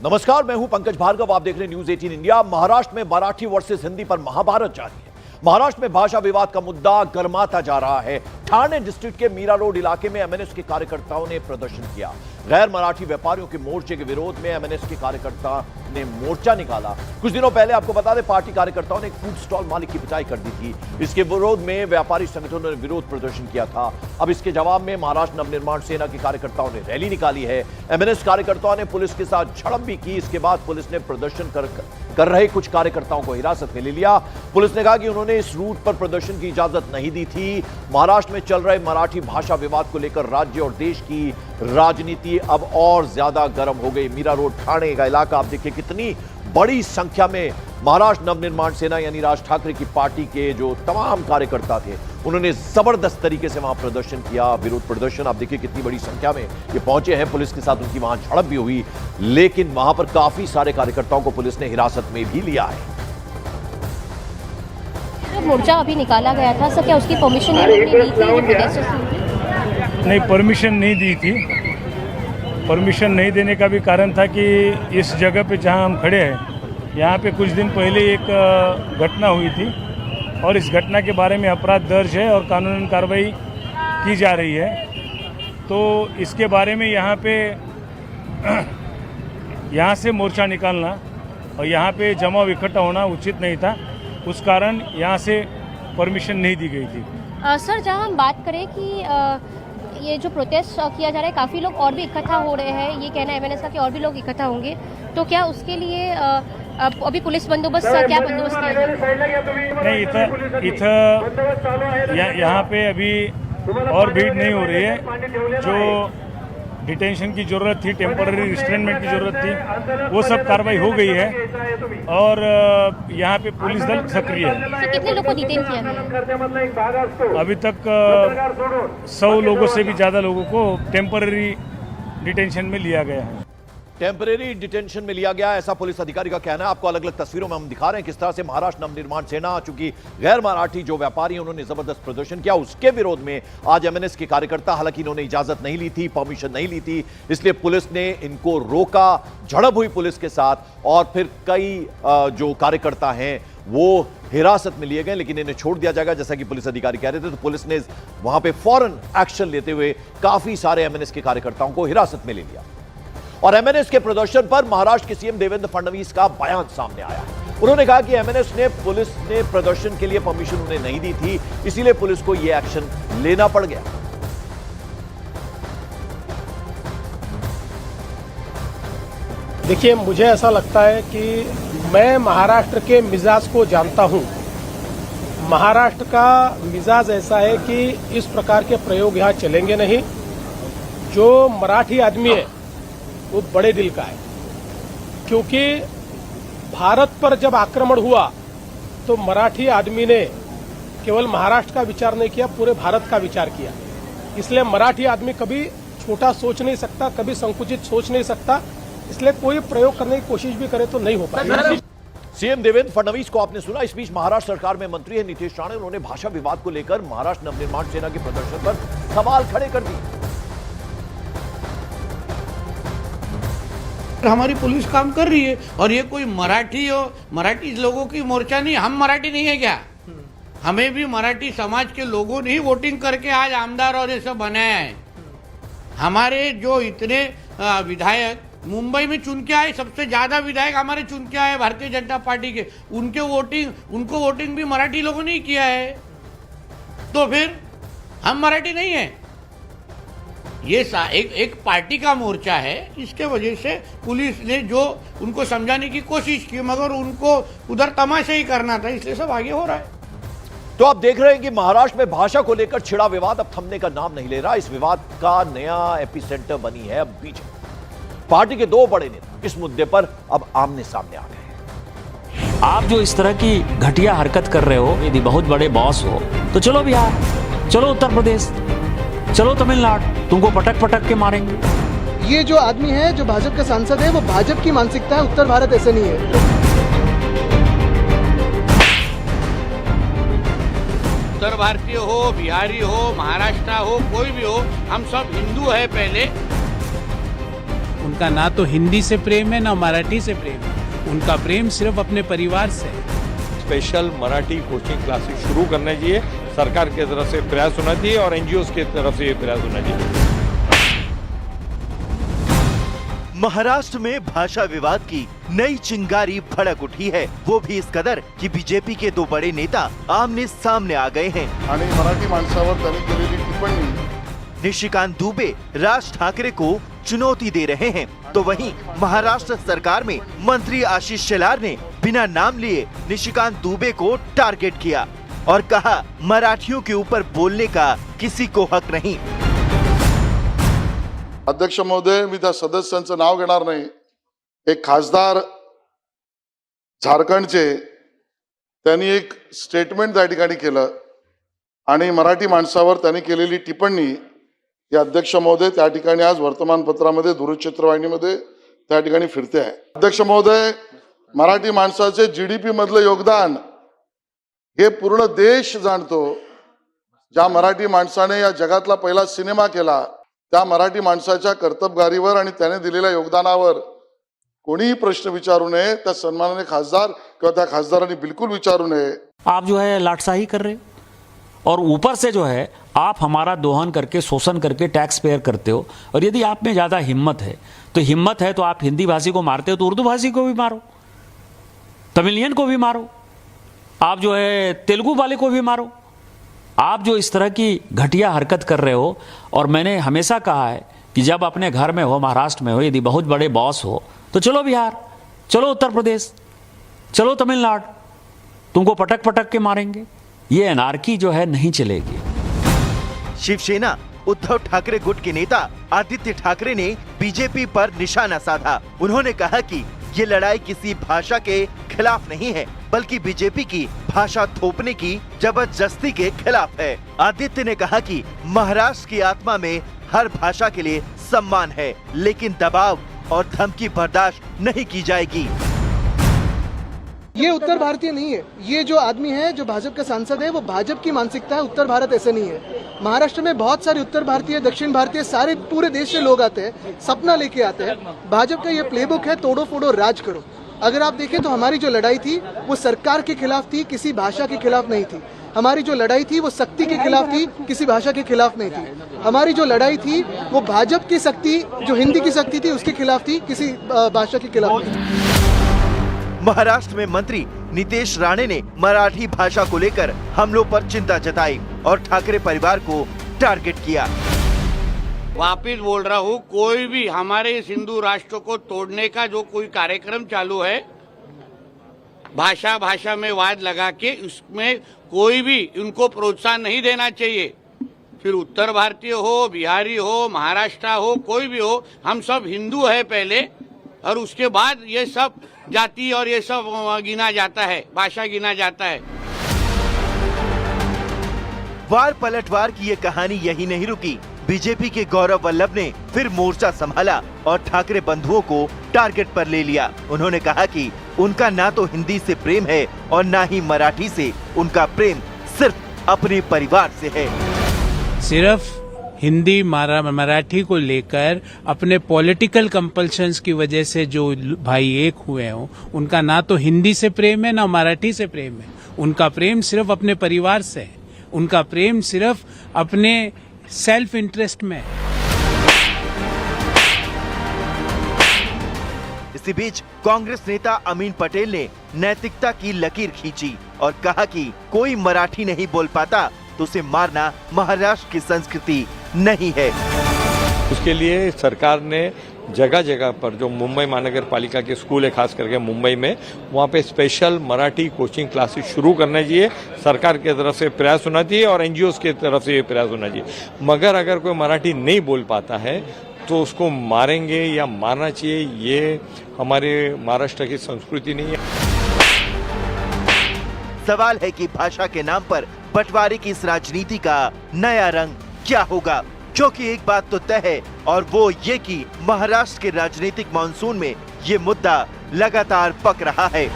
नमस्कार, मैं हूं पंकज भार्गव। आप देख रहे हैं न्यूज 18 इंडिया। महाराष्ट्र में मराठी वर्सेस हिंदी पर महाभारत जारी है। महाराष्ट्र में भाषा विवाद का मुद्दा गर्माता जा रहा है। ठाणे डिस्ट्रिक्ट के मीरा रोड इलाके में एमएनएस के कार्यकर्ताओं ने प्रदर्शन किया। गैर मराठी व्यापारियों के मोर्चे के विरोध में एमएनएस के कार्यकर्ता ने मोर्चा निकाला। कुछ दिनों पहले आपको बता दें, पार्टी कार्यकर्ताओं ने एक फूड स्टॉल मालिक की पिटाई कर दी थी। इसके विरोध में व्यापारी संगठनों ने विरोध प्रदर्शन किया था। अब इसके जवाब में महाराष्ट्र नवनिर्माण सेना के कार्यकर्ताओं ने रैली निकाली है। एमएनएस कार्यकर्ताओं ने पुलिस के साथ झड़प भी की। इसके बाद पुलिस ने प्रदर्शन कर रहे कुछ कार्यकर्ताओं को हिरासत में ले लिया। पुलिस ने कहा कि उन्होंने इस रूट पर प्रदर्शन की इजाजत नहीं दी थी। महाराष्ट्र में चल रहे मराठी भाषा विवाद को लेकर राज्य और देश की राजनीति अब और ज्यादा गर्म हो गई। मीरा रोड ठाणे का इलाका आप देखिए, कितनी बड़ी संख्या में महाराष्ट्र नवनिर्माण सेना यानी राज ठाकरे की पार्टी के जो तमाम कार्यकर्ता थे, उन्होंने जबरदस्त तरीके से वहां प्रदर्शन किया। विरोध प्रदर्शन आप देखिए कितनी बड़ी संख्या में ये पहुंचे हैं। पुलिस के साथ उनकी वहां झड़प भी हुई, लेकिन वहां पर काफी सारे कार्यकर्ताओं को पुलिस ने हिरासत में भी लिया है। मोर्चा अभी निकाला गया था सर, क्या उसकी परमिशन दी थी? नहीं, परमिशन नहीं दी थी। परमिशन नहीं देने का भी कारण था कि इस जगह पे जहां हम खड़े हैं, यहाँ पे कुछ दिन पहले एक घटना हुई थी और इस घटना के बारे में अपराध दर्ज है और कानूनी कार्रवाई की जा रही है। तो इसके बारे में यहाँ पे यहाँ से मोर्चा निकालना और यहाँ पे जमाव इकट्ठा होना उचित नहीं था। उस कारण यहाँ से परमिशन नहीं दी गई थी। सर, जहाँ हम बात करें कि ये जो प्रोटेस्ट किया जा रहा है, काफ़ी लोग और भी इकट्ठा हो रहे हैं, ये कहना है एमएनएस का कि और भी लोग इकट्ठा होंगे, तो क्या उसके लिए अभी पुलिस बंदोबस्त, क्या बंदोबस्त किया जाए? नहीं, इधर यहाँ पे अभी और भीड़ नहीं हो रही है। जो डिटेंशन की ज़रूरत थी, टेम्पररी रिस्ट्रेनमेंट की ज़रूरत थी, वो सब कार्रवाई हो गई है और यहाँ पे पुलिस दल सक्रिय है। तो कितने लोगों को डिटेन किया गया? अभी तक 100 लोगों से भी ज़्यादा लोगों को टेम्पररी डिटेंशन में लिया गया है। टेम्परेरी डिटेंशन में लिया गया, ऐसा पुलिस अधिकारी का कहना है। आपको अलग अलग तस्वीरों में हम दिखा रहे हैं किस तरह से महाराष्ट्र नवनिर्माण सेना, चूंकि गैर मराठी जो व्यापारी उन्होंने जबरदस्त प्रदर्शन किया, उसके विरोध में आज एमएनएस के कार्यकर्ता, हालांकि इन्होंने इजाजत नहीं ली थी, परमिशन नहीं ली थी, इसलिए पुलिस ने इनको रोका। झड़प हुई पुलिस के साथ और फिर कई जो कार्यकर्ता हैं वो हिरासत में लिए गए, लेकिन इन्हें छोड़ दिया जाएगा जैसा कि पुलिस अधिकारी कह रहे थे। तो पुलिस ने वहां पर फौरन एक्शन लेते हुए काफी सारे एमएनएस के कार्यकर्ताओं को हिरासत में ले लिया। और एमएनएस के प्रदर्शन पर महाराष्ट्र के सीएम देवेंद्र फडणवीस का बयान सामने आया है। उन्होंने कहा कि एमएनएस ने पुलिस ने प्रदर्शन के लिए परमिशन उन्हें नहीं दी थी, इसीलिए पुलिस को यह एक्शन लेना पड़ गया। देखिए, मुझे ऐसा लगता है कि मैं महाराष्ट्र के मिजाज को जानता हूं। महाराष्ट्र का मिजाज ऐसा है कि इस प्रकार के प्रयोग यहां चलेंगे नहीं। जो मराठी आदमी है वो बड़े दिल का है, क्योंकि भारत पर जब आक्रमण हुआ तो मराठी आदमी ने केवल महाराष्ट्र का विचार नहीं किया, पूरे भारत का विचार किया। इसलिए मराठी आदमी कभी छोटा सोच नहीं सकता, कभी संकुचित सोच नहीं सकता। इसलिए कोई प्रयोग करने की कोशिश भी करे तो नहीं हो पाएगा। सीएम देवेंद्र फडणवीस को आपने सुना। इस बीच महाराष्ट्र सरकार में मंत्री है नीतीश राणे, उन्होंने भाषा विवाद को लेकर महाराष्ट्र नवनिर्माण सेना के प्रदर्शन पर सवाल खड़े कर दिए। हमारी पुलिस काम कर रही है और ये कोई मराठी लोगों की मोर्चा नहीं। हम मराठी नहीं है क्या? हमें भी मराठी समाज के लोगों ने ही वोटिंग करके आज आमदार और ये सब बनाया है। हमारे जो इतने विधायक मुंबई में चुन के आए, सबसे ज्यादा विधायक हमारे चुन के आए भारतीय जनता पार्टी के, उनको वोटिंग भी मराठी लोगों ने ही किया है। तो फिर हम मराठी नहीं है? ये एक पार्टी का मोर्चा है, इसके वजह से पुलिस ने जो उनको समझाने की कोशिश की, मगर उनको उधर तमाशा ही करना था, इसलिए सब आगे हो रहा है। तो आप देख रहे हैं कि महाराष्ट्र में भाषा को लेकर छिड़ा विवाद अब थमने का नाम नहीं ले रहा। इस विवाद का नया एपिसेंटर बनी है अब बीजेपी। पार्टी के दो बड़े नेता इस मुद्दे पर अब आमने सामने आ गए हैं। आप जो इस तरह की घटिया हरकत कर रहे हो, यदि बहुत बड़े बॉस हो तो चलो बिहार, चलो उत्तर प्रदेश, चलो तमिलनाडु, तुमको पटक पटक के मारेंगे। ये जो आदमी है, जो भाजपा का सांसद है, वो भाजपा की मानसिकता है। उत्तर भारत ऐसे नहीं है। उत्तर भारतीय हो, बिहारी हो, महाराष्ट्र हो, कोई भी हो, हम सब हिंदू है पहले। उनका ना तो हिंदी से प्रेम है ना मराठी से प्रेम है, उनका प्रेम सिर्फ अपने परिवार से है। स्पेशल मराठी कोचिंग क्लासेस शुरू करना चाहिए, सरकार की तरफ से प्रयास होना चाहिए और एनजीओ की तरफ से प्रयास होना चाहिए। महाराष्ट्र में भाषा विवाद की नई चिंगारी भड़क उठी है, वो भी इस कदर कि बीजेपी के दो बड़े नेता आमने सामने आ गए हैं। आणि मराठी माणसावर त्यांनी केलेली टिप्पणी, निशिकांत दुबे राज ठाकरे को चुनौती दे रहे हैं, तो वहीं महाराष्ट्र सरकार में मंत्री आशीष शेलार ने बिना नाम लिए निशिकांत दुबे को टारगेट किया और कहा मराठियों के ऊपर बोलने का किसी को हक नहीं। अध्यक्ष महोदय, मी त्या सदस्यांचं नाव घेणार नाही, एक खासदार झारखंडचे त्यांनी एक स्टेटमेंट त्या ठिकाणी केलं आणि मराठी माणसावर त्यांनी केलेली टिप्पणी या अध्यक्ष महोदय त्या ठिकाणी आज वर्तमानपत्रामध्ये दूरचित्रवाहिनीमध्ये त्या ठिकाणी फिरते आहे। अध्यक्ष महोदय, मराठी माणसाचे जीडीपी मधलं योगदान हे पूर्ण देश जाणतो। ज्या मराठी माणसाने या जगातला पहिला सिनेमा केला, त्या मराठी माणसाच्या कर्तबगारीवर आणि त्याने दिलेल्या योगदानावर कोणीही प्रश्न विचारू नये, त्या सन्माननीय खासदार किंवा त्या खासदारांनी बिल्कुल विचारू नये। आप जो है लाटसाही कर रहे हो और ऊपर से जो है आप हमारा दोहन करके शोषण करके टैक्स पेयर करते हो। और यदि आप में ज़्यादा हिम्मत है तो आप हिंदी भाषी को मारते हो तो उर्दू भाषी को भी मारो, तमिलियन को भी मारो, आप जो है तेलुगु वाले को भी मारो। आप जो इस तरह की घटिया हरकत कर रहे हो, और मैंने हमेशा कहा है कि जब अपने घर में हो, महाराष्ट्र में हो, यदि बहुत बड़े बॉस हो तो चलो बिहार, चलो उत्तर प्रदेश, चलो तमिलनाडु, तुमको पटक पटक के मारेंगे। ये एनार्की जो है नहीं चलेगी। शिवसेना उद्धव ठाकरे गुट के नेता आदित्य ठाकरे ने बीजेपी पर निशाना साधा। उन्होंने कहा कि ये लड़ाई किसी भाषा के खिलाफ नहीं है, बल्कि बीजेपी की भाषा थोपने की जबरदस्ती के खिलाफ है। आदित्य ने कहा कि महाराष्ट्र की आत्मा में हर भाषा के लिए सम्मान है, लेकिन दबाव और धमकी बर्दाश्त नहीं की जाएगी। ये उत्तर भारतीय नहीं है। ये जो आदमी है, जो भाजपा का सांसद है, वो भाजपा की मानसिकता है। उत्तर भारत ऐसे नहीं है। महाराष्ट्र में बहुत सारे उत्तर भारतीय, दक्षिण भारतीय, सारे पूरे देश से लोग आते हैं, सपना लेके आते हैं। भाजपा का ये प्लेबुक है, तोड़ो फोड़ो राज करो। अगर आप देखें तो हमारी जो लड़ाई थी वो सरकार के खिलाफ थी, किसी भाषा के खिलाफ नहीं थी। हमारी जो लड़ाई थी वो शक्ति के खिलाफ थी, किसी भाषा के खिलाफ नहीं थी। हमारी जो लड़ाई थी वो भाजपा की शक्ति, जो हिंदी की शक्ति थी, उसके खिलाफ थी, किसी भाषा के खिलाफ नहीं। महाराष्ट्र में मंत्री नीतेश राणे ने मराठी भाषा को लेकर हमलों पर चिंता जताई और ठाकरे परिवार को टारगेट किया। वापिस बोल रहा हूँ, कोई भी हमारे इस हिंदू राष्ट्र को तोड़ने का जो कोई कार्यक्रम चालू है, भाषा में वाद लगा के, उसमें कोई भी उनको प्रोत्साहन नहीं देना चाहिए। फिर उत्तर भारतीय हो, बिहारी हो, महाराष्ट्र हो, कोई भी हो, हम सब हिंदू है पहले, और उसके बाद ये सब जाति और ये सब गिना जाता है, भाषा गिना जाता है। वार पलटवार की ये कहानी यही नहीं रुकी। बीजेपी के गौरव वल्लभ ने फिर मोर्चा संभाला और ठाकरे बंधुओं को टारगेट पर ले लिया। उन्होंने कहा कि उनका ना तो हिंदी से प्रेम है और ना ही मराठी से। उनका प्रेम सिर्फ अपने परिवार से है। सिर्फ हिंदी मराठी को लेकर अपने पॉलिटिकल कंपल्शंस की वजह से जो भाई एक हुए हों, उनका ना तो हिंदी से प्रेम है ना मराठी से प्रेम है। उनका प्रेम सिर्फ अपने परिवार से है। उनका प्रेम सिर्फ अपने सेल्फ इंटरेस्ट में है। इसी बीच कांग्रेस नेता अमीन पटेल ने नैतिकता की लकीर खींची और कहा कि कोई मराठी नहीं बोल पाता तो उसे मारना महाराष्ट्र की संस्कृति नहीं है। उसके लिए सरकार ने जगह जगह पर जो मुंबई महानगर पालिका के स्कूल है, खास करके मुंबई में, वहाँ पे स्पेशल मराठी कोचिंग क्लासेस शुरू करना चाहिए, सरकार की तरफ से प्रयास होना चाहिए और एनजीओ की तरफ से प्रयास होना चाहिए। मगर अगर कोई मराठी नहीं बोल पाता है तो उसको मारेंगे या मारना चाहिए, ये हमारे महाराष्ट्र की संस्कृति नहीं है। सवाल है कि भाषा के नाम पर बंटवारे की इस राजनीति का नया रंग क्या होगा, क्योंकि एक बात तो तय है और वो ये कि महाराष्ट्र के राजनीतिक मानसून में ये मुद्दा लगातार पक रहा है।